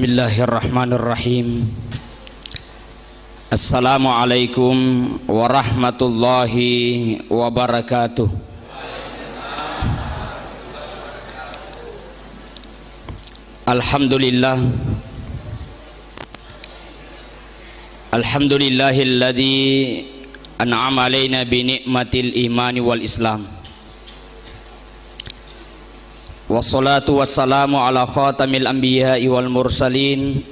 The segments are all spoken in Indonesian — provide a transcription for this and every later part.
Bismillahirrahmanirrahim. Assalamualaikum warahmatullahi wabarakatuh. Alhamdulillah. Alhamdulillahilladzi an'ama alaina bi ni'matil imani wal islam. Wassalatu wassalamu ala khatamil anbiya'i wal mursalin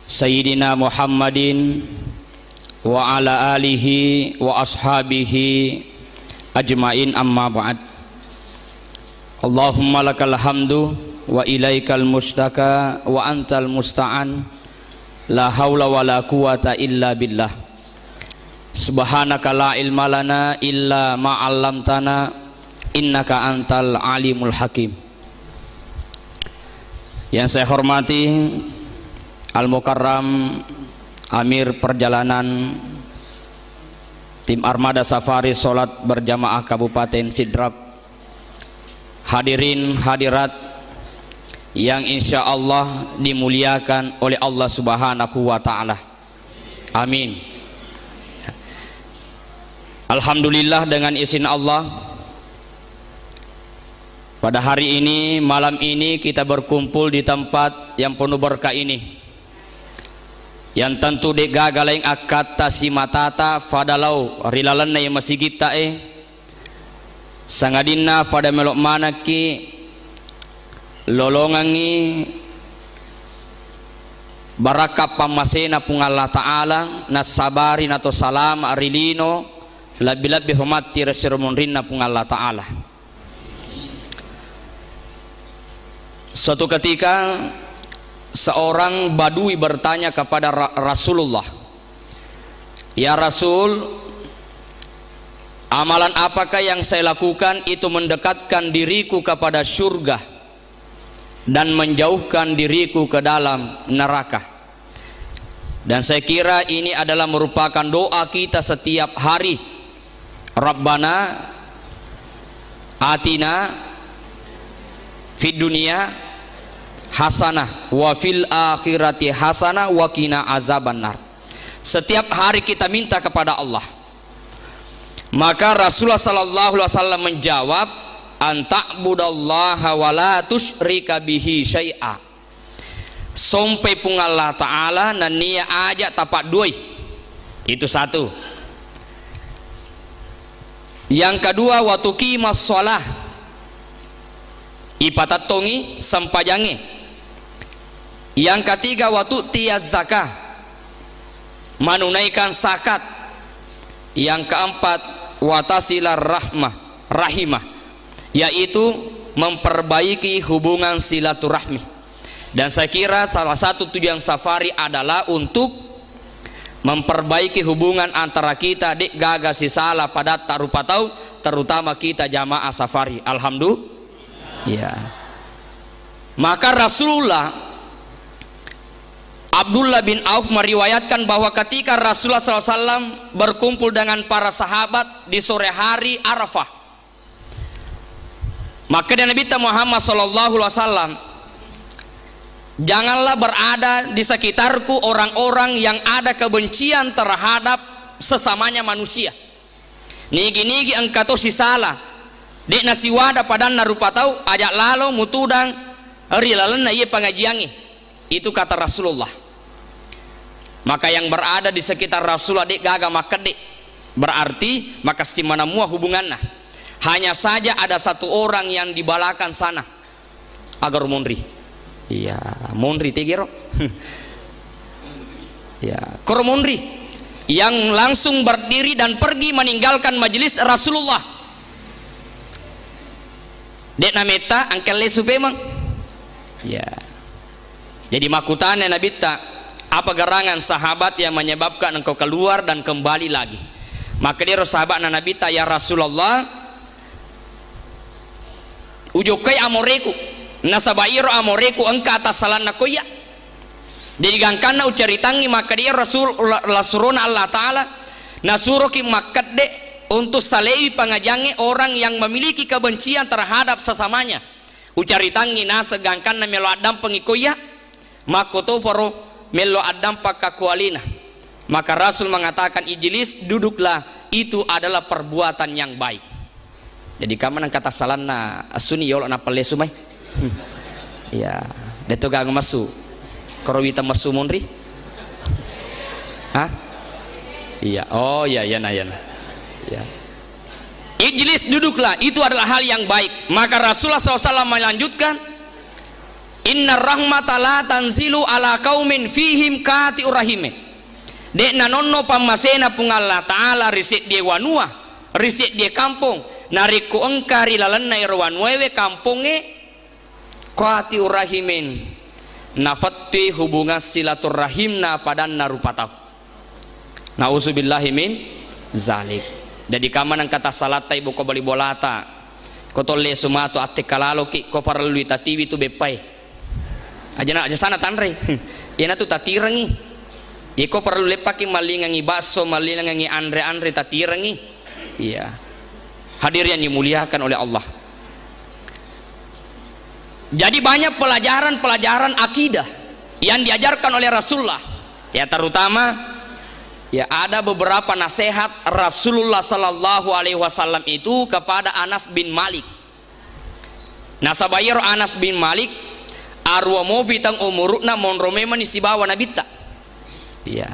Sayyidina Muhammadin wa ala alihi wa ashabihi ajmain, amma ba'd. Allahumma lakal hamdu wa ilaikal mustaka wa antal musta'an, la hawla wa la quwata illa billah. Subhanaka la ilma lana illa ma 'allamtana innaka antal alimul hakim. Yang saya hormati Al-Mukarram Amir Perjalanan Tim Armada Safari Salat Berjamaah Kabupaten Sidrap, hadirin hadirat yang insya Allah dimuliakan oleh Allah Subhanahu wa Ta'ala. Amin. Alhamdulillah, dengan izin Allah, pada hari ini, malam ini kita berkumpul di tempat yang penuh berkah ini, yang tentu dek gagal yang akata si matata fadalau rilalan na yang masih kita sangadina fada melok manaki lolongangi baraka pamasena pung Allah Ta'ala nasabarin atau salam arilino labi-labi hormati resirmunrinna pung Allah Ta'ala. Suatu ketika seorang badui bertanya kepada Rasulullah, "Ya Rasul, amalan apakah yang saya lakukan itu mendekatkan diriku kepada surga dan menjauhkan diriku ke dalam neraka?" Dan saya kira ini adalah merupakan doa kita setiap hari. Rabbana atina fid dunya hasanah wa fil akhirati hasanah wa qina azabannar. Setiap hari kita minta kepada Allah. Maka Rasulullah sallallahu alaihi wasallam menjawab, anta'budallaha wa la tusyrika bihi syai'a. Sampai pung Allah Ta'ala na nia aja tapak duai. Itu satu. Yang kedua, wa tuqimas shalah, ipatatongi sampajangi. Yang ketiga, waktu tiaz zakah, menunaikan zakat. Yang keempat, watasilar rahimah, yaitu memperbaiki hubungan silaturahmi. Dan saya kira salah satu tujuan safari adalah untuk memperbaiki hubungan antara kita dek gagas si salah pada tarupa tahu, terutama kita jamaah safari. Alhamdulillah. Ya. Maka Rasulullah Abdullah bin Auf meriwayatkan bahwa ketika Rasulullah SAW berkumpul dengan para sahabat di sore hari Arafah, maka Nabi Muhammad SAW, janganlah berada di sekitarku orang-orang yang ada kebencian terhadap sesamanya manusia. Nigi-nigi engkau si salah dek nasi wada padan narupa tahu ajak lalo mutudang rilalan na iya pengajiangi. Itu kata Rasulullah. Maka yang berada di sekitar Rasulullah dek gaga maka dek berarti maka si mana mua hubungannya. Hanya saja ada satu orang yang dibalakan sana agar mondri. Iya, mondri tegero. Ya, kor mondri yang langsung berdiri dan pergi meninggalkan majelis Rasulullah. Dek nameta angkel lesu memang. Ya. Jadi makutannya Nabi tak apa gerangan sahabat yang menyebabkan engkau keluar dan kembali lagi. Maka dia sahabat Nabi tak, ya Rasulullah, ujokai amoreku nasabairo amoreku engka atas salan nakoya. Jadi gangkana ucaritangi, maka dia Rasulullah Allah Ta'ala nasuroki makade untuk salei pengajangi orang yang memiliki kebencian terhadap sesamanya. Ucaritangi nasa gangkana melo adam pengikoya makoto paro melo adam pakakualina. Maka Rasul mengatakan, ijlis, duduklah, itu adalah perbuatan yang baik. Jadi kamu nang kata salana asuni yolo na pale sumai. Ya, deto gang masu. Korowita masu monri. Hah? Iya. Oh iya ya na. Ya. Ijlis, duduklah, itu adalah hal yang baik. Maka Rasulullah SAW melanjutkan, inna rahmata la tanzilu ala kaumin fihim kati urahime. Dek nanonno pamasena pung Allah Ta'ala riset dia wanua, riset dia kampung, nariku engkari lalanna irwanuewe kampunge kati urahimin, nafatti hubungan silaturahimna padan narupataw. Nauzubillahi min zalik. Jadi kaman ang kata salata ibu ko bali bolata ko tolle sumato atte kalalo ki ko farallu tatiwi tu bepay aja sana tanre yana tu tatirangi iko farallu lepaki malingangi baso malingangi andre tatirangi. Iya, hadir yang dimuliakan oleh Allah. Jadi banyak pelajaran akidah yang diajarkan oleh Rasulullah, ya terutama ya ada beberapa nasihat Rasulullah Sallallahu Alaihi Wasallam itu kepada Anas bin Malik. Nasabayar Anas bin Malik arwa mo vitang umurukna monrome manisibawa nabita. Ya.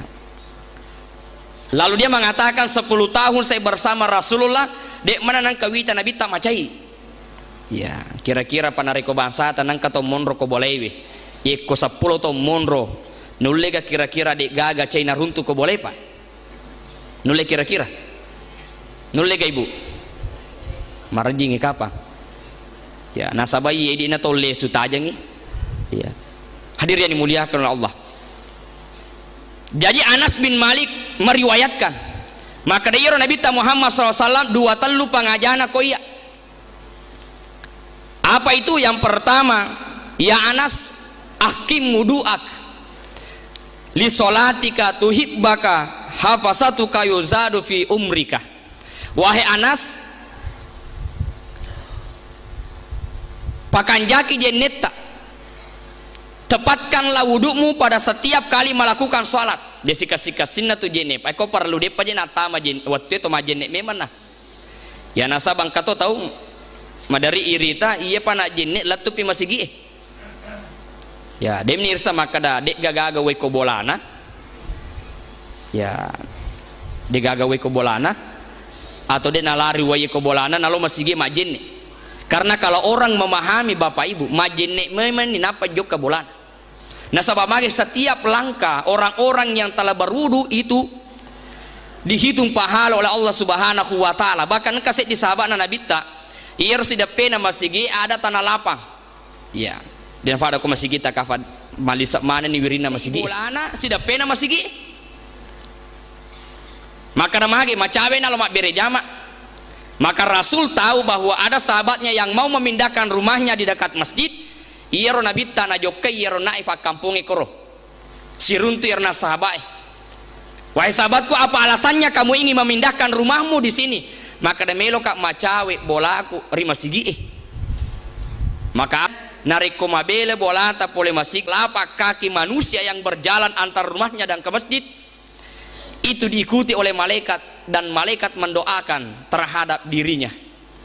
Lalu dia mengatakan 10 tahun saya bersama Rasulullah dek mana nang kawita nabita macai. Ya, kira-kira panariko bangsa tanang kato monro ko bolewe. Iko 10 to monro. Nulega kira-kira dek gaga cai naruntu ko boleh pak? Nulle kira-kira? Nulega ibu? Marjingi kapa? Ya, nasabai edi na tolle sutajangi. Ya. Hadir yang dimuliakan oleh Allah. Jadi Anas bin Malik meriwayatkan, maka dari Nabi Muhammad SAW 2 telu pangajana koya. Apa itu? Yang pertama, ya Anas, ahkim wudu'ak li solatika tuhibbaka hafasatuka yuzadu fi umrika. Wahai Anas, pakanjaki jeneta, tepatkanlah wudukmu pada setiap kali melakukan sholat. Desika-sika sinna tu jenep aku perlu depa jenata ma jen waktu itu ma jenep memang nah ya nasabang kato tahu madari irita iya pana jenep latupi masigi ya dem nirsa makada dek gagaga we ko bolana ya de gaga we ko bolana atau dek nalari we ko bolana nalo masigi ma jenep. Karena kalau orang memahami Bapak Ibu ma jenep memang ni napa joka bolana. Nasabah magi setiap langkah orang-orang yang telah berwudu itu dihitung pahala oleh Allah Subhanahu wa taala. Bahkan kaset di sahabat Nabi ta, ier sida pena masigi ada tanah lapang. Ya. Dan fada ko masigi ta kafad malisa mana ni wirina masigi. Bulana sida pena masigi. Maka namagi macawe na lomak bere jama. Maka Rasul tahu bahwa ada sahabatnya yang mau memindahkan rumahnya di dekat masjid. Iyero Nabi tanah jokai iyero naif kampung ikoro siruntu irna sahabat. Wahai sahabatku, apa alasannya kamu ingin memindahkan rumahmu di sini? Maka demelo kak macawe bola aku rima sigi maka nariko mabele bola ta pole masik lapak kaki manusia yang berjalan antar rumahnya dan ke masjid itu diikuti oleh malaikat dan malaikat mendoakan terhadap dirinya.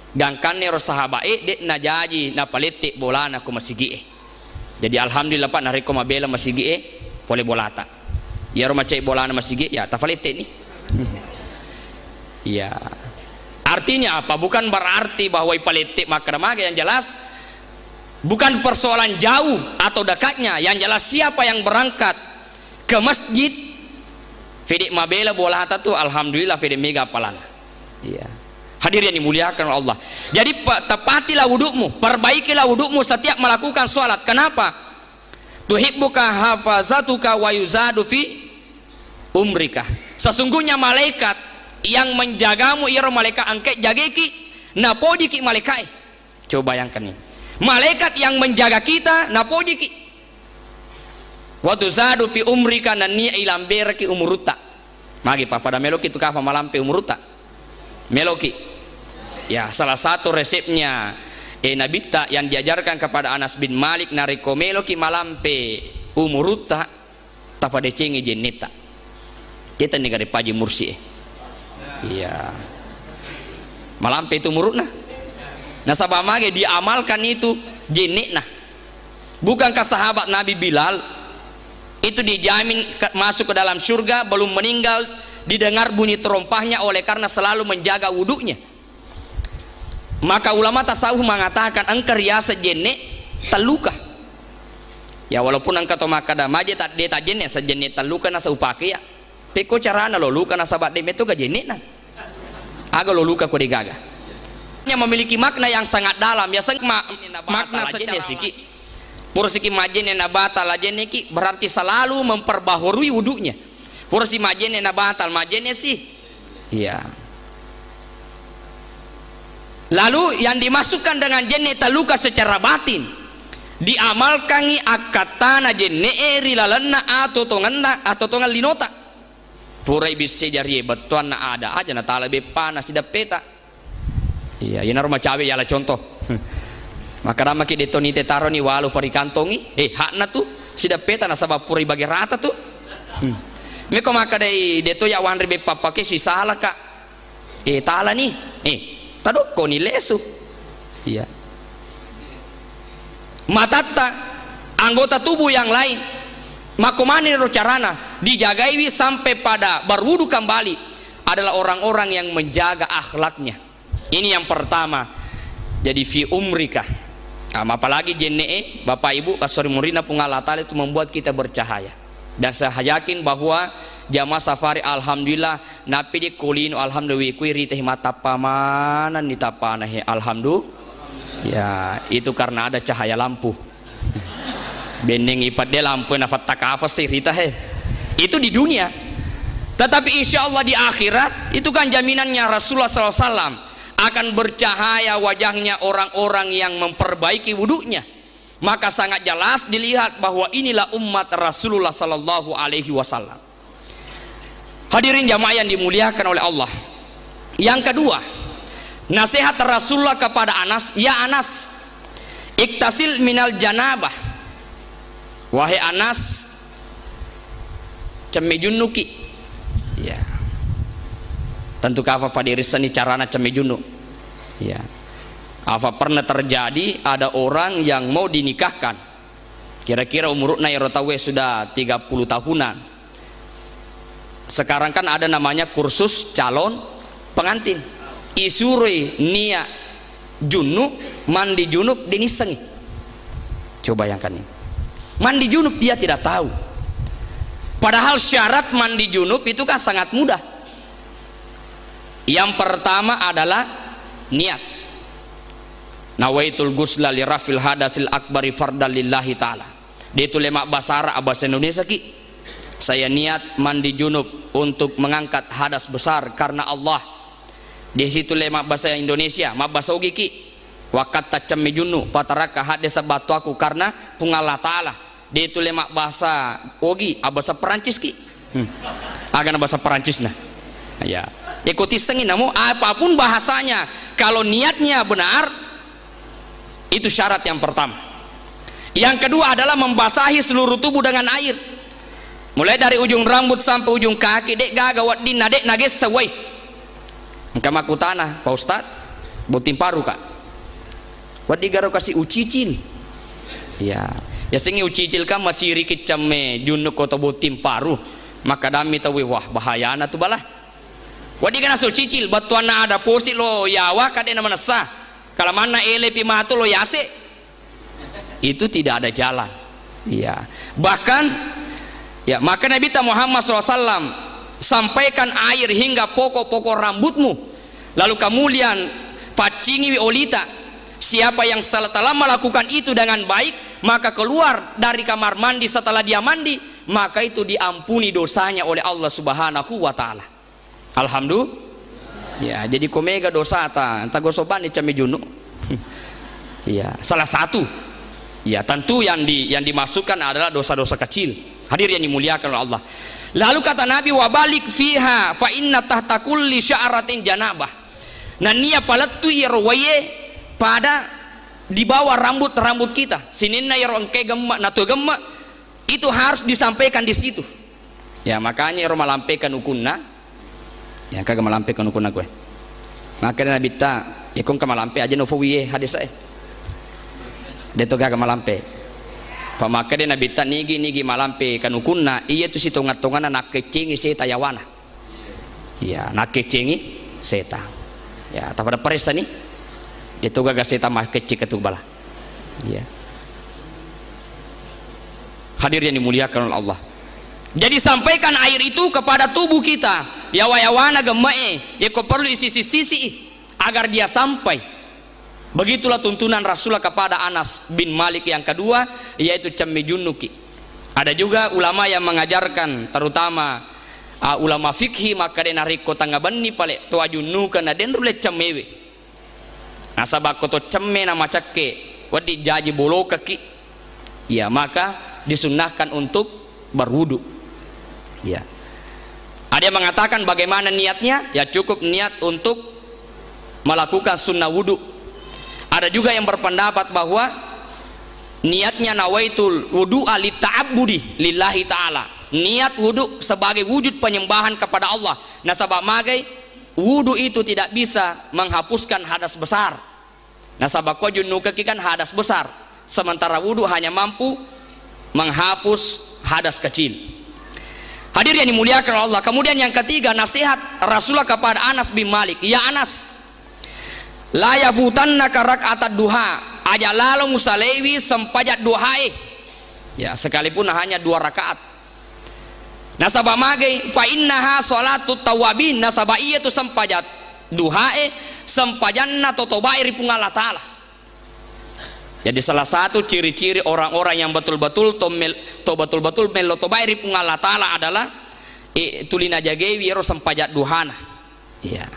Gangkanne ro sahabat dek najaji na palete bola na ko masigi. Jadi alhamdulillah pak nariko mabela masigi pole bolata. Ya ro macai bola na masigi ya tafalete nih. Ya. Artinya apa? Bukan berarti bahwa ipalete makramaga, yang jelas bukan persoalan jauh atau dekatnya, yang jelas siapa yang berangkat ke masjid fede mabela bola tu alhamdulillah fede mega palan. Iya. Hadir yang dimuliakan oleh Allah. Jadi tepatilah wudukmu, perbaikilah wudukmu setiap melakukan sholat. Kenapa? Tuhibbuka hafazatuka wa yuzadu fi umrika. Sesungguhnya malaikat yang menjagamu iro malaikat angket jageki napodiki malaikat. Coba bayangkan ini. Malaikat yang menjaga kita napodiki. Wa tuzadu fi umrika nania ilamberaki umuruta. Magi pa pada meloki tu kafa malampe umuruta. Meloki. Ya, salah satu resepnya nabita yang diajarkan kepada Anas bin Malik nariko meloki malampe umurutta tafade cengi jenneta kita negara paji mursi iya malampe itu murutna nah sabamage diamalkan itu jennetna. Bukankah sahabat Nabi Bilal itu dijamin masuk ke dalam surga belum meninggal didengar bunyi terompahnya oleh karena selalu menjaga wudhunya. Maka ulama tasawuf mengatakan engkar riasa jenne taluka ya walaupun engkau tomakada maje tak deta jenne sajenne taluka nasa upake ya peko carana lo luka nasa bat demeto ga jenne na aga lo luka ko digaga nya memiliki makna yang sangat dalam ya makna secara siki Pursi majene na batal ajene ki berarti selalu memperbaharui wudhunya. Pursi majene na batal majene sih. Iya. Lalu yang dimasukkan dengan jenne taluka secara batin diamalkangi akatana jenne eri lalenna atau tongan linota. Purai bisa jari betuan na ada aja na tala be panas sidap peta. Iya, ini rumah cawe ya lah contoh. Maka rama ki detonite taro ni walu pari kantongi hakna tu sida peta na sabab puri bagi rata tu me ko maka dai deto ya wan rebe papake si sala ka tala ni tado ko ni lesu iya matatta anggota tubuh yang lain makomani ro carana dijagai sampai pada berwudu kembali adalah orang-orang yang menjaga akhlaknya. Ini yang pertama. Jadi fi umrika apalagi jenne Bapak Ibu kasori murina pungal Allah itu membuat kita bercahaya. Dan saya yakin bahwa jamaah safari alhamdulillah napi di kulino alhamdulillah kuiri teh mata pamanan di tapana alhamdulillah ya itu karena ada cahaya lampu bendeng ipat de lampu nafat takafa sih rita itu di dunia, tetapi insya Allah di akhirat itu kan jaminannya Rasulullah SAW akan bercahaya wajahnya orang-orang yang memperbaiki wudhunya. Maka sangat jelas dilihat bahwa inilah umat Rasulullah sallallahu alaihi wasallam. Hadirin jamaah yang dimuliakan oleh Allah. Yang kedua, nasihat Rasulullah kepada Anas, ya Anas, iktasil minal janabah. Wahai Anas, cemejunnuki. Ya. Tentu kafa padirisan ni carana cemejunu ya apa pernah terjadi ada orang yang mau dinikahkan kira-kira umurnya rotawe sudah 30 tahunan sekarang kan ada namanya kursus calon pengantin isure nia junub mandi junub dinisengi coba bayangkan ini mandi junub dia tidak tahu padahal syarat mandi junub itu kan sangat mudah. Yang pertama adalah niat. Nawaitul ghusla li rafil hadasil akbari fardal lillahi ta'ala. Dia itu lemak bahasa Arab bahasa Indonesia ki. Saya niat mandi junub untuk mengangkat hadas besar karena Allah. Di situ lemak bahasa Indonesia, mak bahasa ugi ki. Wakat tacame junu pataraka hadas batu aku karena pungallah ta'ala. Dia itu lemak bahasa ugi, bahasa Perancis ki. Agak bahasa Perancis nah. Ya. Ikuti sengin namu apapun bahasanya kalau niatnya benar itu syarat yang pertama. Yang kedua adalah membasahi seluruh tubuh dengan air mulai dari ujung rambut sampai ujung kaki dek gagawat din nadek nages sawai engkamaku tanah Pak Ustad butim paru kak wadi garo kasih ucicil ya singi ucicil kan masih rikit came junuk kota butim paru maka dami tahu wah bahayana tuh balah wadi kana so cicil batuana ada posi lo yawa kade na manasa kalau mana ele pimato lo yase itu tidak ada jalan ya bahkan ya maka Nabi Muhammad SAW sampaikan air hingga pokok-pokok rambutmu lalu kemudian facingi olita siapa yang telah melakukan itu dengan baik maka keluar dari kamar mandi setelah dia mandi maka itu diampuni dosanya oleh Allah Subhanahu wa ta'ala. Alhamdulillah ya jadi komega dosa ta gosoban di camejunu ya salah satu ya tentu yang dimasukkan adalah dosa-dosa kecil hadir yang dimuliakan oleh Allah. Lalu kata Nabi wabalik fiha fa inna tahta kulli sya'ratin janabah nah nia palatu yarwaye pada di bawah rambut kita sininna yarongke gemma natu gemma itu harus disampaikan di situ. Ya makanya orang malampaikan ukunna, yang kagak malampaikan ukunna gue. Makanya Nabi ta, ikon kamalampe aja nofowiye hadis saya. Dia tu kagak malampe. Pamaka dia Nabi ta nigi malampe kan ukunna, iya tu si tongat-tongan nak kecingi seta yawana. Ya nak kecingi seta. Ya tak pada perisa nih. Dia tu kagak seta mah kecik ketubala. Ya. Hadir yang dimuliakan oleh Allah. Jadi sampaikan air itu kepada tubuh kita. Ya wayawana gemae, ya kau perlu sisi-sisi agar dia sampai. Begitulah tuntunan Rasulullah kepada Anas bin Malik yang kedua, yaitu cemmejunuki. Ada juga ulama yang mengajarkan, terutama ulama fikhi, maka dia nariko tanggabanni pale to ajunukan na den rule cemmewe. Nah sabak to cemme nama cakke, wadi jaji bolo kaki. Ya maka disunnahkan untuk berwudu. Ya. Ada yang mengatakan bagaimana niatnya? Ya cukup niat untuk melakukan sunnah wudu. Ada juga yang berpendapat bahwa niatnya nawaitul wudu'a li ta'abbudi lillahi ta'ala. Niat wudu sebagai wujud penyembahan kepada Allah. Nah sabab magai wudu itu tidak bisa menghapuskan hadas besar. Nah sabab ko junuka kan hadas besar. Sementara wudu hanya mampu menghapus hadas kecil. Hadir yang dimuliakan Allah. Kemudian yang ketiga, nasihat Rasulullah kepada Anas bin Malik. Ya Anas, la yafutannaka rak'atad duha, aja lalu musalewi sempajat duhae. Ya sekalipun hanya 2 rakaat. Nasabah magai fa innaha salatut tawabin, nasabah iya tu sempajat duhae sempajanna totobai ripung Allah Ta'ala. Jadi salah satu ciri-ciri orang-orang yang betul-betul melotobai ripung Allah Ta'ala adalah tulina jagewi ero sempajat duhana. Ya.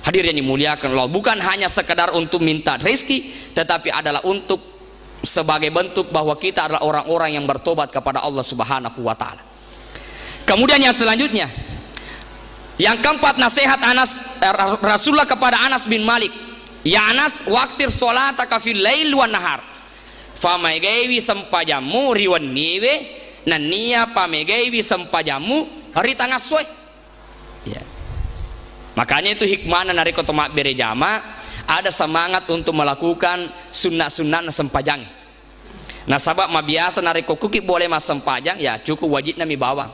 Hadir yang dimuliakan Allah, bukan hanya sekedar untuk minta rezeki, tetapi adalah untuk sebagai bentuk bahwa kita adalah orang-orang yang bertobat kepada Allah Subhanahu wa Ta'ala. Kemudian yang selanjutnya, yang keempat, nasihat Rasulullah kepada Anas bin Malik. Ya Anas, waksir sholataka fil lail wan nahar, famegewi sempajamu riwan niwe nania pamegewi sempajamu hari tengah soe. Ya. Makanya itu hikmahnya dari kotomak berejama, ada semangat untuk melakukan sunnah-sunnah sempajang. Nah sabab ma biasa nariko kuki boleh mas sempajang, ya cukup wajib nami bawang.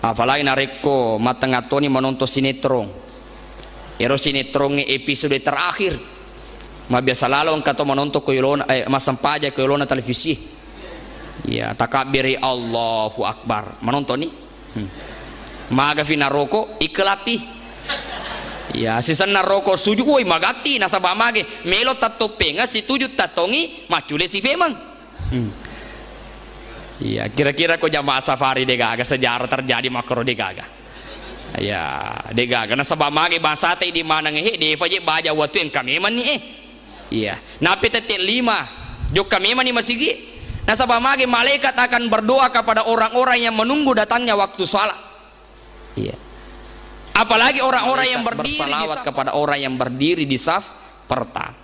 Apalagi nariko matengatoni menonton sinetron. Ero sinetron episode terakhir. Ma biasa lalu engkau menonton koyolona mas sempajang koyolona televisi. Ya takabiri Allahu Akbar menonton nih. Maga fina roko ikelapi. Ya sisan na roko suju woi magati nasaba mage melo tato penga si tuju tatongi macule si femang. Ya kira-kira ko jamaah safari degaga sejarah terjadi makro degaga. Ya degaga nasaba mage bansate di mana ngehe de faje baja watu yang kami man ni Iya napi tete 5 jok kami man ni masigi nasaba mage malaikat akan berdoa kepada orang-orang yang menunggu datangnya waktu salat. Iya. Apalagi orang-orang yang bersalawat kepada orang yang berdiri di saf pertama.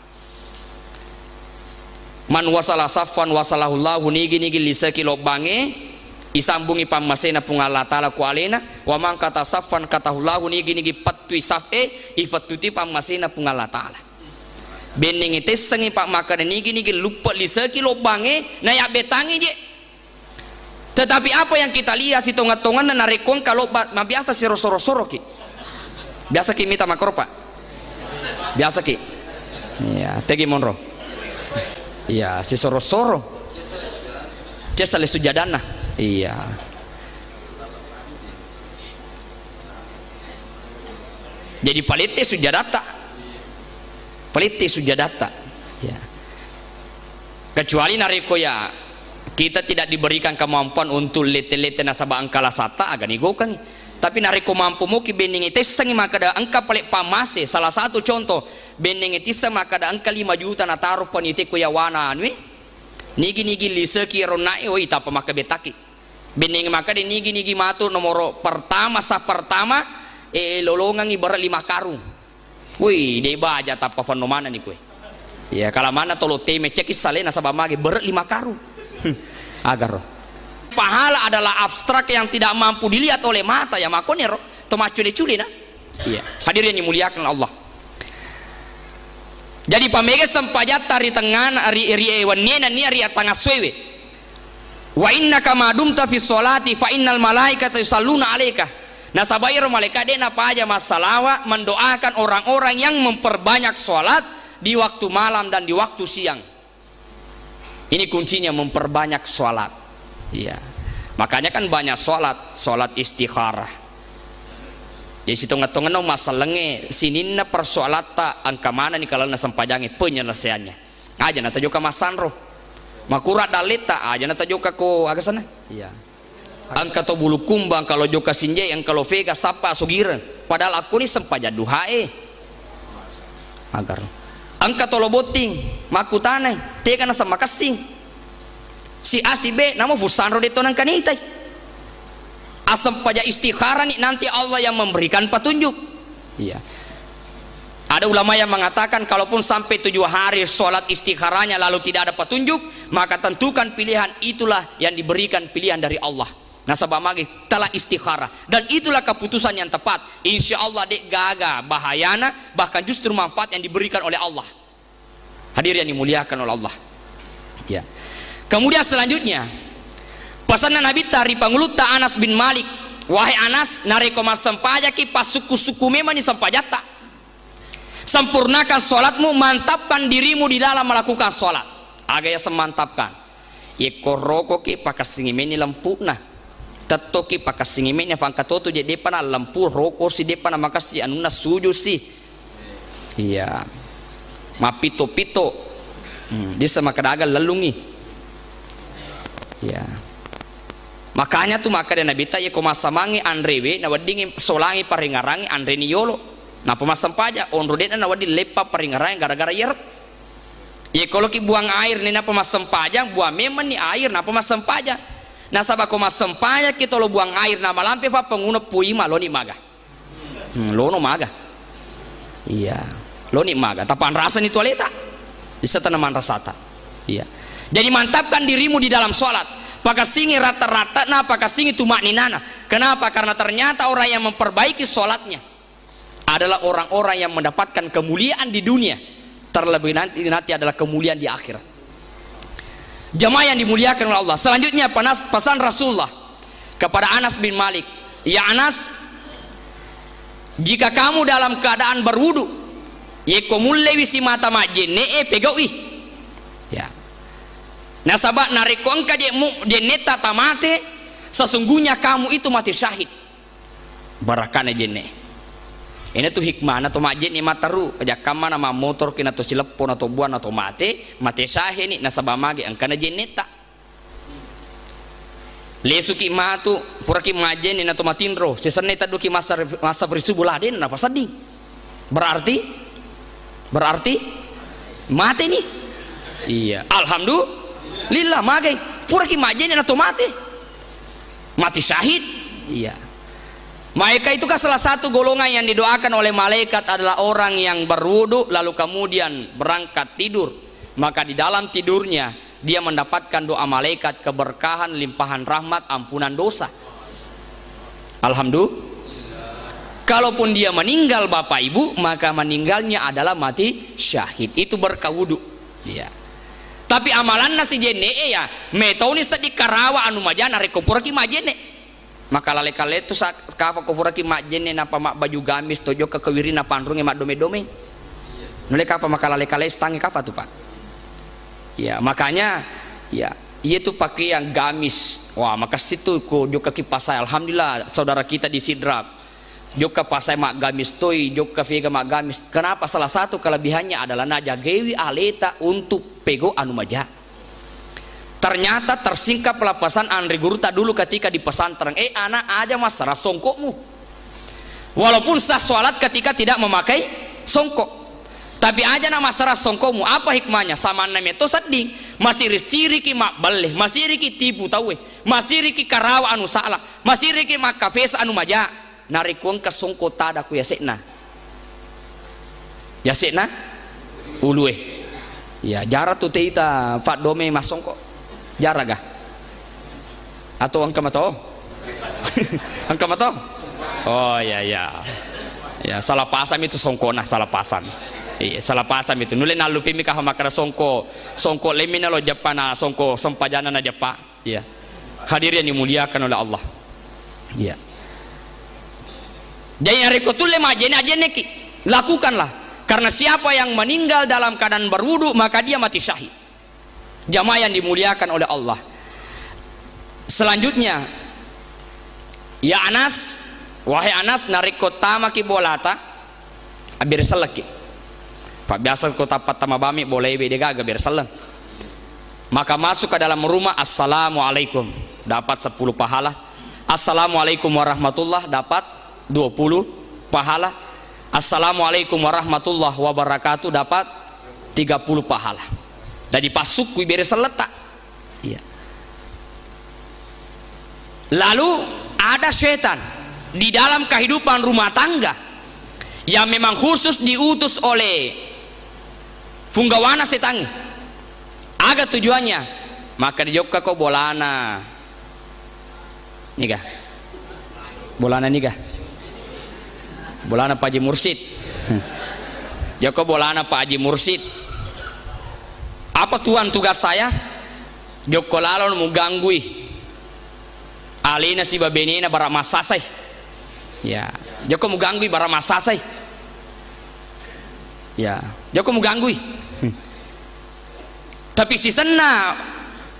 Man wasala safan wasalahullahu nigi lisaki lobange isambungi pamasena pung Allah Ta'ala ku alena wa man kata safan katahullahu nigi patui safe ifatuti pamasena pung Allah Ta'ala. Bening ite sengi pak makan nigi lupa lisaki lobange na ya betangi je. Tetapi apa yang kita lihat si tongat-tongan dan narekon kalau biasa si rosoro-rosoro ki. Biasa ki minta makro pak. Biasa ki. Iya, tegi monro. Iya, si soro-soro. Cesale sujadana. Iya. Jadi palete sujadata. Palete sujadata. Ya. Kecuali nareko ya kita tidak diberikan kemampuan untuk lete-lete nasabah angkala sata agak nigokan. Tapi nariko mampu mo ki bening ite sangi makada angka paling pamase. Salah satu contoh bening ite sama makada angka 5 juta na taruh panite ko yawana anwi nigi lise ki ronai o ita pamaka betaki bening makada nigi matur nomor pertama lolongan ibarat 5 karung. Wih de baja tapa fenomena ni kue. Ya kalau mana tolo teme cekis salena sabamage berat 5 karung. Agar pahala adalah abstrak yang tidak mampu dilihat oleh mata ya makanya toma culi-culi nah. Iya, hadirin yang dimuliakan Allah. Jadi pamege sampajat tari tengah ari wanena ni ari tengah swewe. Wa innaka ma dumta fi sholati fa innal malaikata yusalluna alaika. Nah sabairo malaikat dia apa aja masalah mendoakan orang-orang yang memperbanyak sholat di waktu malam dan di waktu siang. Ini kuncinya memperbanyak sholat. Iya. Makanya kan banyak sholat istikharah. Jadi situ ngetong masalahnya sinina persoalat tak angka mana nih kalau nasampajangi penyelesaiannya. Aja nata juga masanro. Makurat dalita aja nata juga ko agak sana. Iya. Angka to bulu kumbang kalau joka sinje yang kalau vega sapa sugiran. Padahal aku ni sempaja duhae. Agar angka to loboting makutane teka na sama kasing. Si A si B namo fusanro dito nang kanitay. Asam paja istikharah nih nanti Allah yang memberikan petunjuk. Iya. Ada ulama yang mengatakan kalaupun sampai 7 hari sholat istikharahnya lalu tidak ada petunjuk, maka tentukan pilihan itulah yang diberikan pilihan dari Allah. Nasabah magi telah istikharah dan itulah keputusan yang tepat. Insya Allah dek gaga bahayana bahkan justru manfaat yang diberikan oleh Allah. Hadirin yang dimuliakan oleh Allah. Ya. Kemudian selanjutnya pesan Nabi tari panguluta Anas bin Malik, wahai Anas nareko masampajaki pas suku-suku memang disampajata. Sempurnakan sholatmu, mantapkan dirimu di dalam melakukan sholat. Agak semantapkan. Yekoroko ki pakasingimeni lampu nah. Tatoki pakasingimeni fangkatoto jadi depan lampu rokok si depan makasi anuna suju si. Iya. Mapito-pito. Dia sama kadaga lelungi. Ya. Makanya tuh maka dan Nabi ya komasamangi andrewe nawadingi solangi paringarangi andre ni yolo. Nah pemasam paja onro dena nawadi lepa paringarangi gara-gara yer. Ya kalau ki buang air nina pemasam paja buang memang ni air nah pemasam paja. Nah sabab komasam paja kita lo buang air nah malampe pa penguna puima lo ni maga. Lo no maga. Iya. Lo ni maga. Tapan rasa ni toaleta. Bisa tanaman rasata. Iya. Jadi mantapkan dirimu di dalam sholat. Pakasingi rata-rata nah pakasingi tumak ninana. Kenapa? Karena ternyata orang yang memperbaiki sholatnya adalah orang-orang yang mendapatkan kemuliaan di dunia. Terlebih nanti adalah kemuliaan di akhirat. Jamaah yang dimuliakan oleh Allah. Selanjutnya pesan Rasulullah kepada Anas bin Malik. Ya Anas, jika kamu dalam keadaan berwudu, yekomulle wisi mata majene pegawi. Ya. Nasabak narikongka jeneta tamate, sesungguhnya kamu itu mati syahid. Barakane jene. Ini tuh hikmah atau majen ima taru aja kama nama motor kina to silepon atau buan atau mate syahid ni nasabah magi angkana jeneta. Lesuki matu puraki majen ni nato matinro seserne taduki masa berisubuladen nafa sedih. Berarti mati nih. Iya, alhamdulillah magai puraki majen ni nato mati syahid. Iya. Mereka itu kan salah satu golongan yang didoakan oleh malaikat adalah orang yang berwudu lalu kemudian berangkat tidur, maka di dalam tidurnya dia mendapatkan doa malaikat keberkahan, limpahan rahmat, ampunan dosa. Alhamdulillah. Kalaupun dia meninggal bapak ibu, maka meninggalnya adalah mati syahid. Itu berkah wudu. Iya. Tapi amalan nasi jene ya, metau ni sedih karawa anu majana rekopuraki majene. Maka lale-kale itu kafa kopuraki mak jene napa mak baju gamis tojo ke kewiri na pandrunge mak dome-dome. Nule kafa maka lale-kale stangi kafa tuh Pak. Ya, makanya ya, itu pakaian gamis. Wah, maka situ ko joka kipasai alhamdulillah saudara kita di Sidrap. Joka pasai mak gamis toy, joka vega mak gamis. Kenapa? Salah satu kelebihannya adalah najagewi aleta untuk pego anu maja. Ternyata tersingkap pelepasan Andri Gurta dulu ketika di pesantren. Anak aja mas songkokmu. Walaupun sah sholat ketika tidak memakai songkok. Tapi aja nama sarah songkokmu. Apa hikmahnya? Sama namanya itu sedih. Masih risiriki mak beleh. Masih riki tipu tahu. Masih riki karawa anu salah. Masih riki mak kafes anu maja. Narikuang ke songkok tadaku ya sekna. Ya sekna. Ulue. Ya jarak tuh teita fat dome mas songkok. Jaraga atau angka mato? Angka mato? Oh ya ya. Ya salah pasam itu songkona, salah pasam. Iya, salah pasam itu. Nule nalupi mi kahamakara songko lemina lo Japana songko sompajana na Japa. Iya. Hadirin yang dimuliakan oleh Allah. Iya. Jadi nariko tulle majene ki lakukanlah, karena siapa yang meninggal dalam keadaan berwudu maka dia mati syahid. Jamaah yang dimuliakan oleh Allah. Selanjutnya, ya Anas, wahai Anas, nariko tamaki bolata abir seleki. Pak biasa kota patama bami boleh beda gaga biar seleng. Maka masuk ke dalam rumah, assalamualaikum, dapat 10 pahala. Assalamualaikum warahmatullah, dapat 20 pahala. Assalamualaikum warahmatullah wabarakatuh, dapat 30 pahala. Jadi pasuk kui bere seletak. Iya. Lalu ada setan di dalam kehidupan rumah tangga yang memang khusus diutus oleh Funggawana setangi. Aga tujuannya, maka dijokka kau bolana. Nika. Bolana nika. Bolana Pak Haji Mursid. Joko bolana Pak Haji Mursid. Apa tuan tugas saya? Joko lalon mau ganggui. Alina si babenina bara masasai. Ya, Joko mau ganggui bara masasai. Ya, Joko mau ganggui. Tapi si senna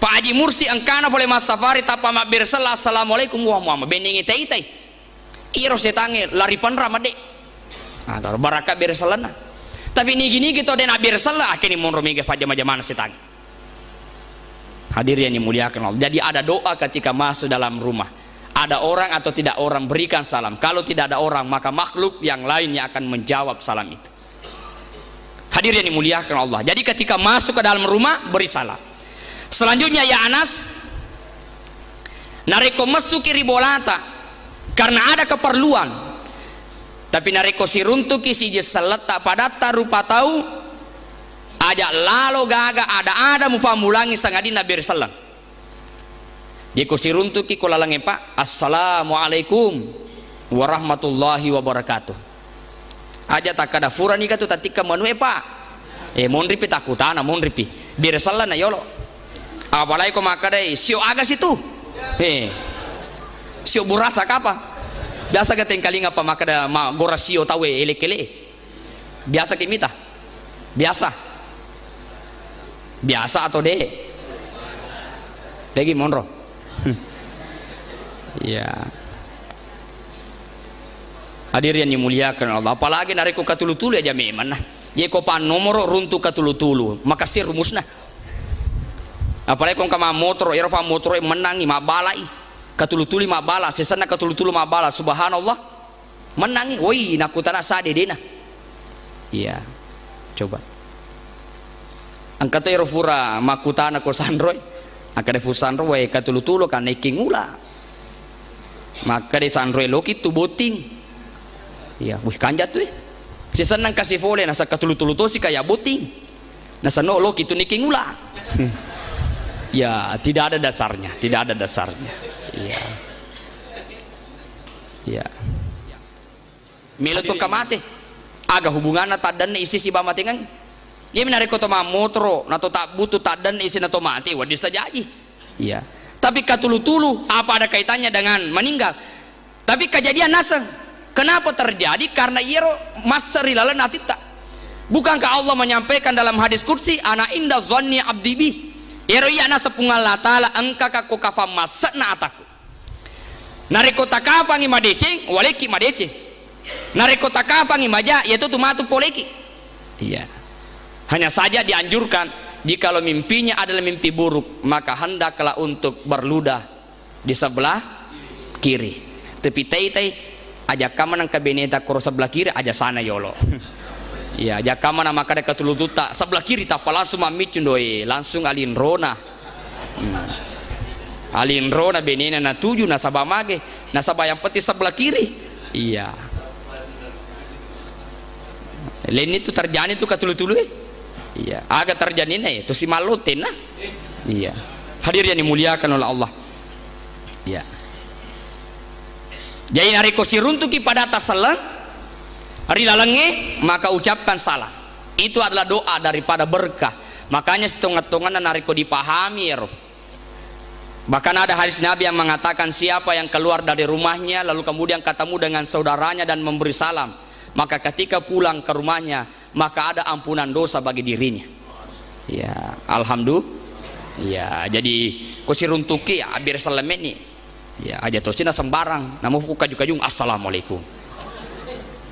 Pak Haji Mursi angkana boleh mas safari tapa mak bersela assalamualaikum wa Muhammad beningi tei iro setange lari panra made agar baraka berselana. Tapi ni gini gitu den bersela akhirnya mon romige faja majamana setange. Hadirin yang dimuliakan Allah. Jadi ada doa ketika masuk dalam rumah. Ada orang atau tidak orang berikan salam. Kalau tidak ada orang maka makhluk yang lainnya akan menjawab salam itu. Hadirin yang dimuliakan Allah. Jadi ketika masuk ke dalam rumah beri salam. Selanjutnya ya Anas, nareko masuk kiri bolata karena ada keperluan. Tapi nareko si runtuki si jeseleta pada tarupa tahu ada lalo gaga ada mufamulangi sangadina bersalam. Dia si runtuki kolalange Pak, assalamualaikum warahmatullahi wabarakatuh. Aja tak ada fura nika tu tatika manue Pak. Monripi takutana monripi. Biar salah na yolo. Apalagi kau makadai sio aga situ. Sio burasa kapa. Biasa ka tengkalinga pa makada ma gora sio tawe elekele. Biasa kimita. Biasa. Biasa atau de. Tegi monro. Ya. Hadirin yang dimuliakan Allah, apalagi nariku katulu-tulu aja memang nah. Ye ko pan nomor runtu katulu-tulu, maka sir rumusna. Apalagi kong kama motor, ira pa motor menangi ma balai. Katulu-tulu ma bala, sesana katulu-tulu ma bala, subhanallah. Menangi, woi nakutana sade dena. Iya. Coba. Angkato ira fura makutana ko sandroy. Angkade fu sandroy katulu-tulu kan neking ula. Maka de sandroy loki tu boting. Ya, wih kanjat tuh. Si senang kasih vole nasa katulu-tulu to si kaya boting. Nasa no lo kitu niking ula. Ya, tidak ada dasarnya, tidak ada dasarnya. Iya. Iya. Milo to kamate. Aga hubungan tadan isi si bamatingan. Dia menarik ko to mamotro, nato tak butuh tadan isi nato mati, wadi sajaji. Iya. Tapi katulu-tulu apa ada kaitannya dengan meninggal? Tapi kejadian naseng. Kenapa terjadi? Karena iro masari lalan atita. Bukankah Allah menyampaikan dalam hadis kursi, ana inda zonni abdi bi. Iro yana sepungal latala engka kako kafa masana ataku. Nariko takafa ngi madece, waleki madece. Nariko takafa ngi maja, yaitu tumatu poleki. Iya. Hanya saja dianjurkan jikalau mimpinya adalah mimpi buruk, maka hendaklah untuk berludah di sebelah kiri. Tapi tei aja kaman ang kabineta kuro sebelah kiri aja sana yolo. Ya aja kaman ang makada katulututa sebelah kiri tak langsung mamicun doi langsung alin rona. Alin rona benena na tuju na sabamage na sabayang peti sebelah kiri. Iya. Lain itu terjadi itu katulu-tulu. Iya. Agak terjadi nih itu si malutin nah. Iya. Hadir yang dimuliakan oleh Allah. Ya. Jadi nariko siruntuki pada atas selang hari lalenge maka ucapkan salam. Itu adalah doa daripada berkah. Makanya setengah-tengah nariko dipahami ya. Bahkan ada hadis Nabi yang mengatakan siapa yang keluar dari rumahnya lalu kemudian ketemu dengan saudaranya dan memberi salam, maka ketika pulang ke rumahnya maka ada ampunan dosa bagi dirinya. Ya, alhamdulillah. Ya, jadi kusiruntuki ya biar salameni. Ya, aja tosina sembarang. Namu buka juga jung assalamualaikum.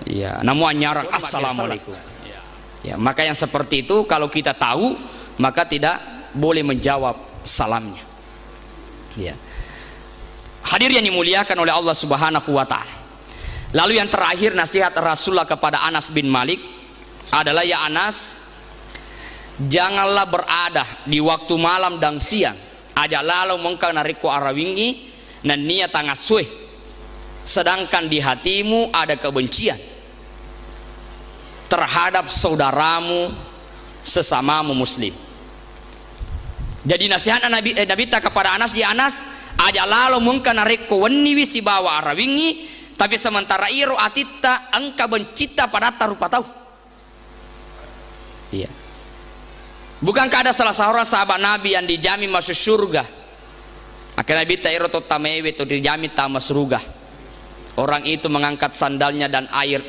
Ya, namu anyarang assalamualaikum. Ya, maka yang seperti itu kalau kita tahu maka tidak boleh menjawab salamnya. Ya. Hadir yang dimuliakan oleh Allah Subhanahu wa taala. Lalu yang terakhir nasihat Rasulullah kepada Anas bin Malik adalah, ya Anas, janganlah berada di waktu malam dan siang aja lalu mengkau nariko arawingi dan niat tangasue sedangkan di hatimu ada kebencian terhadap saudaramu sesamamu muslim. Jadi nasihat Nabi kepada Anas, ya Anas, aja lalu mengkau nariko weni wisi bawa arawingi tapi sementara iro atita engkau bencita pada tarupa tahu. Iya. Bukankah ada salah seorang sahabat Nabi yang dijamin masuk surga? Akhirnya Nabi tairo to tamewe to dijamin tamas surga. Orang itu mengangkat sandalnya dan air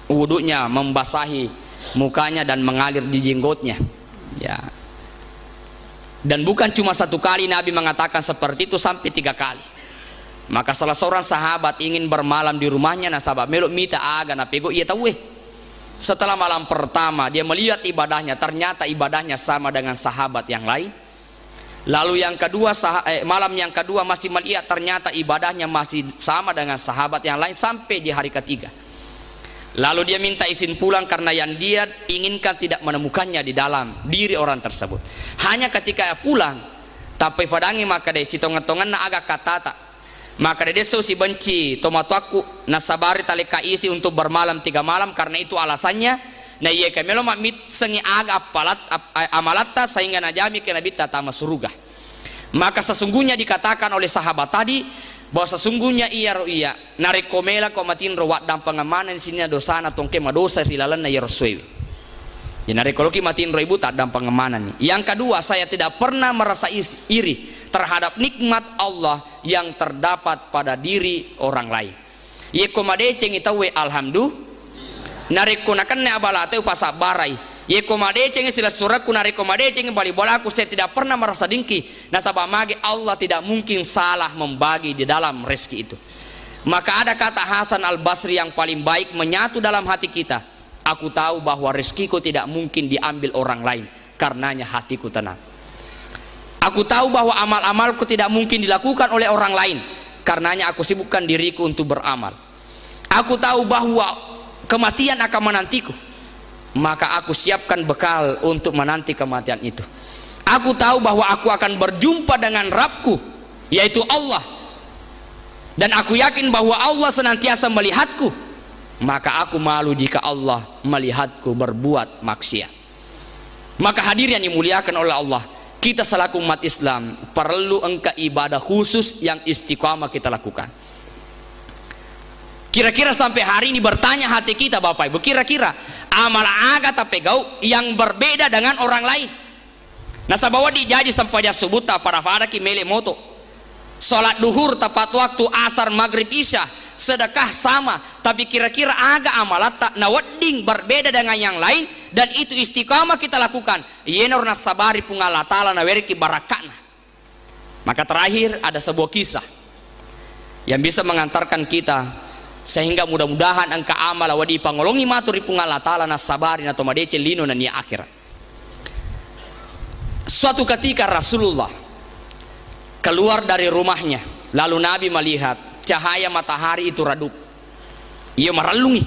wudunya membasahi mukanya dan mengalir di jenggotnya. Ya. Dan bukan cuma satu kali Nabi mengatakan seperti itu, sampai 3 kali. Maka salah seorang sahabat ingin bermalam di rumahnya, nah sahabat meluk mita aga na pego iya tahu. Setelah malam pertama dia melihat ibadahnya, ternyata ibadahnya sama dengan sahabat yang lain. Lalu yang kedua malam yang kedua masih melihat, ternyata ibadahnya masih sama dengan sahabat yang lain sampai di hari ketiga. Lalu dia minta izin pulang karena yang dia inginkan tidak menemukannya di dalam diri orang tersebut. Hanya ketika pulang tapi fadangi maka dia sitongan-tongan na agak katata. Maka dia si benci tomatuaku nasabari talika isi untuk bermalam 3 malam karena itu alasannya. Nah iya kemelo mamit sengi aga amalata sehingga najami kena bita tama surga. Maka sesungguhnya dikatakan oleh sahabat tadi bahwa sesungguhnya iya narikomela ko matin rawat dan pengamanan sini dosana tongke madosa rilalan na yeroswewi. Ya narikoloki matin ro ibu tak dan pengamanan nih. Yang kedua, saya tidak pernah merasa iri terhadap nikmat Allah yang terdapat pada diri orang lain. Ye komade ceng itawe alhamdulillah nariko nakan ne abalate pasabarai. Ye komade ceng sila suraku nariko komade ceng bali bola aku, saya tidak pernah merasa dengki. Nasabah mage Allah tidak mungkin salah membagi di dalam rezeki itu. Maka ada kata Hasan Al-Basri yang paling baik menyatu dalam hati kita. Aku tahu bahwa rezekiku tidak mungkin diambil orang lain, karenanya hatiku tenang. Aku tahu bahwa amal-amalku tidak mungkin dilakukan oleh orang lain, karenanya aku sibukkan diriku untuk beramal. Aku tahu bahwa kematian akan menantiku, maka aku siapkan bekal untuk menanti kematian itu. Aku tahu bahwa aku akan berjumpa dengan Rabbku, yaitu Allah, dan aku yakin bahwa Allah senantiasa melihatku, maka aku malu jika Allah melihatku berbuat maksiat. Maka hadir yang dimuliakan oleh Allah, kita selaku umat Islam perlu ibadah khusus yang istiqamah kita lakukan. Kira-kira sampai hari ini bertanya hati kita Bapak Ibu, kira-kira amal aga tapegau yang berbeda dengan orang lain. Nah sabawa dijaji sampai dia sebut pada ki mele moto. Salat duhur tepat waktu, asar maghrib isya sedekah sama, tapi kira-kira aga amalat tak nawadding berbeda dengan yang lain, dan itu istiqamah kita lakukan. Yenor nasabari pungal ta'ala naweriki barakana. Maka terakhir ada sebuah kisah yang bisa mengantarkan kita sehingga mudah-mudahan angka amal wadi pangolongi maturi pungal ta'ala nasabari na tomadece lino na nia akhirat. Suatu ketika Rasulullah keluar dari rumahnya, lalu Nabi melihat cahaya matahari itu redup. Ia meralungi.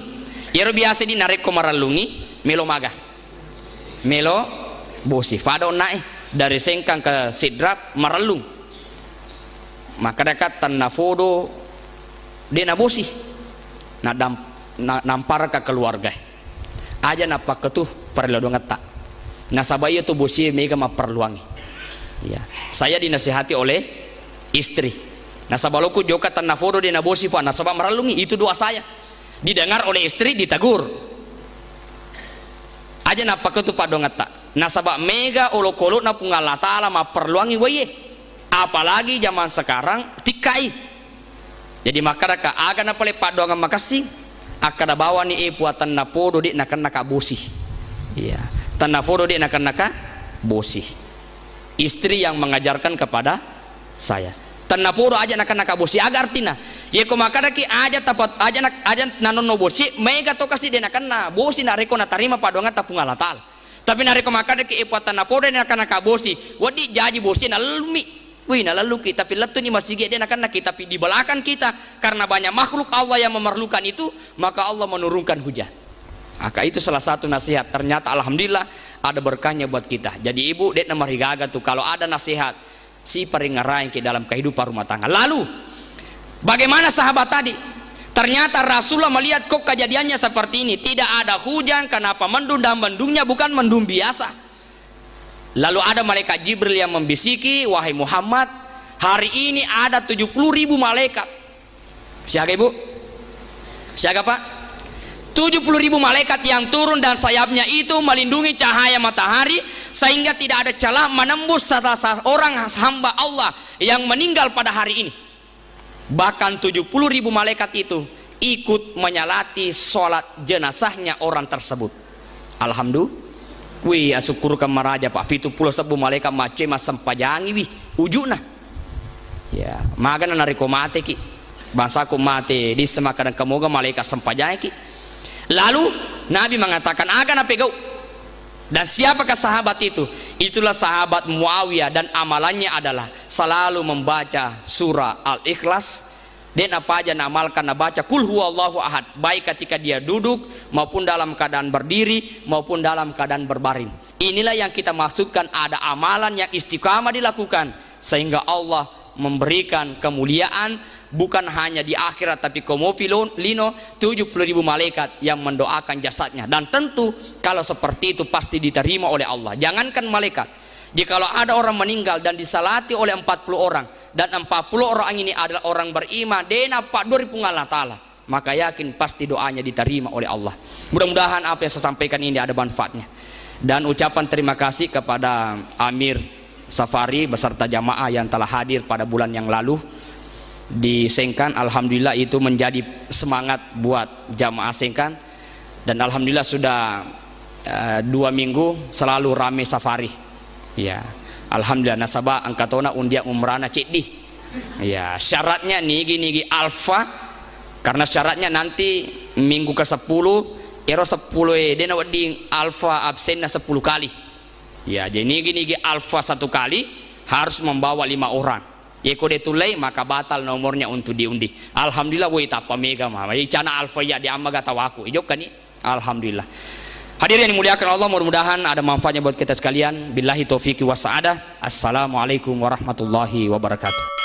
Ia biasa dinarik ko meralungi melo maga. Melo bosi fado nae dari sengkang ke sidrak meralung. Maka dekat tanah fodo dia nabosi. Nampar ke keluarga. Aja napa ketuh perlu ngeta. Nasabaya tu bosi mega maperluangi. Ya, saya dinasihati oleh istri. Nasabaloku joka tanah fodo di nabosi pak nasabah meralungi, itu doa saya. Didengar oleh istri, ditegur. Aja napa ketu pak dongata. Nasabah mega olok-olok na pungal ta'ala ma perluangi waye. Apalagi zaman sekarang tikai. Jadi maka aga na pale pak doang makasih. Akada bawa ni puatan na fodo di nakan bosi. Iya, tanah fodo di nakan bosi. Istri yang mengajarkan kepada saya. Tanah fodo aja nakan bosi agar artinya ya ko makada ki aja tapat aja nanono bosi mega to kasih dia nakan bosi na reko na tarima padongan tapung Allah taala. Tapi na reko makada ki ipuatan na fodo nakan bosi wadi jaji bosi na lumi wih na laluki tapi letu ni masih dia nakan kita tapi di belakang kita karena banyak makhluk Allah yang memerlukan itu maka Allah menurunkan hujan. Maka itu salah satu nasihat. Ternyata alhamdulillah ada berkahnya buat kita. Jadi ibu dek nama rigaga tuh kalau ada nasihat si peringarain ke dalam kehidupan rumah tangga. Lalu bagaimana sahabat tadi? Ternyata Rasulullah melihat kok kejadiannya seperti ini, tidak ada hujan. Kenapa? Mendung dan mendungnya bukan mendung biasa. Lalu ada malaikat Jibril yang membisiki, wahai Muhammad, hari ini ada 70.000 malaikat. Siapa ibu? Siapa pak? 70.000 malaikat yang turun dan sayapnya itu melindungi cahaya matahari sehingga tidak ada celah menembus salah seorang hamba Allah yang meninggal pada hari ini. Bahkan 70.000 malaikat itu ikut menyalati sholat jenazahnya orang tersebut. Alhamdulillah. Wih, syukur ke maraja pak. 70 malaikat macam masam pajangi wih ujuna. Ya, magana nariko mate ki. Bangsaku mate di semakadan kemoga malaikat sempajangi ki. Lalu Nabi mengatakan akan apa kau? Dan siapakah sahabat itu? Itulah sahabat Muawiyah dan amalannya adalah selalu membaca surah Al-Ikhlas dan apa aja namalkan baca kul huwallahu ahad baik ketika dia duduk maupun dalam keadaan berdiri maupun dalam keadaan berbaring. Inilah yang kita maksudkan ada amalan yang istiqamah dilakukan sehingga Allah memberikan kemuliaan bukan hanya di akhirat tapi komofilino 70.000 malaikat yang mendoakan jasadnya. Dan tentu kalau seperti itu pasti diterima oleh Allah. Jangankan malaikat, jikalau ada orang meninggal dan disalati oleh 40 orang dan 40 orang ini adalah orang beriman dena pak dari Allah taala, maka yakin pasti doanya diterima oleh Allah. Mudah-mudahan apa yang saya sampaikan ini ada manfaatnya. Dan ucapan terima kasih kepada Amir Safari beserta jamaah yang telah hadir pada bulan yang lalu di Sengkan. Alhamdulillah itu menjadi semangat buat jamaah Sengkan dan alhamdulillah sudah 2 minggu selalu rame safari. Ya, alhamdulillah nasabah angkatona undiak umrana cedih. Ya, syaratnya nigi alfa karena syaratnya nanti minggu ke-10 ero 10 dena wedi alfa absennya 10 kali. Ya, jadi nigi alfa 1 kali harus membawa 5 orang. Ya kode tulai maka batal nomornya untuk diundi. Alhamdulillah woi tapa mega mah. Icana alfa ya di amma gata waku. Ijok kan ni. Alhamdulillah. Hadirin yang dimuliakan Allah, mudah-mudahan ada manfaatnya buat kita sekalian. Billahi taufiqi wa sa'adah. Assalamualaikum warahmatullahi wabarakatuh.